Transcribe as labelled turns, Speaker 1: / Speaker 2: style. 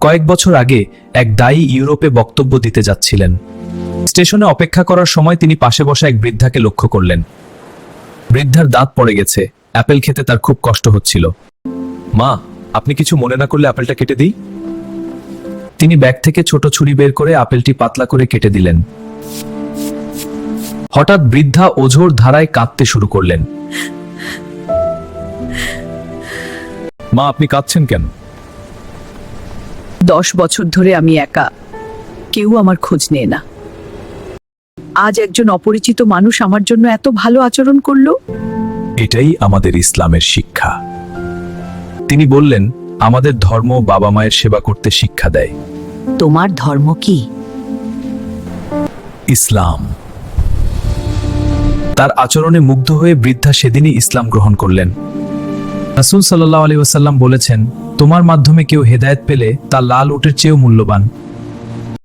Speaker 1: কয়েক বছর আগে এক দায়ী ইউরোপে বক্তব্য দিতে যাচ্ছিলেন। স্টেশনে অপেক্ষা করার সময় তিনি পাশে বসা এক বৃদ্ধাকে লক্ষ্য করলেন। বৃদ্ধার দাঁত পড়ে গেছে, অ্যাপেল খেতে তার খুব কষ্ট হচ্ছিল। মা, আপনি কিছু মনে না করলে আপেলটা কেটে দিই? তিনি ব্যাগ থেকে ছোট ছুরি বের করে আপেলটি পাতলা করে কেটে দিলেন। হঠাৎ বৃদ্ধা ওঝোর ধারায় কাঁদতে শুরু করলেন। মা, আপনি কাঁদছেন কেন?
Speaker 2: 10 বছর ধরে আমি একা, কেউ আমার খোঁজ নেয় না। আজ একজন অপরিচিত মানুষ আমার জন্য এত ভালো আচরণ করলো।
Speaker 1: এটাই আমাদের ইসলামের শিক্ষা। তিনি বললেন, আমাদের ধর্ম বাবা মায়ের সেবা করতে শিক্ষা দেয়।
Speaker 2: তোমার ধর্ম কি?
Speaker 1: ইসলাম। তার আচরণে মুগ্ধ হয়ে বৃদ্ধা সেদিনই ইসলাম গ্রহণ করলেন। রাসূল সাল্লাল্লাহু আলাইহি ওয়াসাল্লাম বলেছেন, তোমার মাধ্যমে কেউ হেদায়েত পেলে তা লাল উটের চেয়েও মূল্যবান।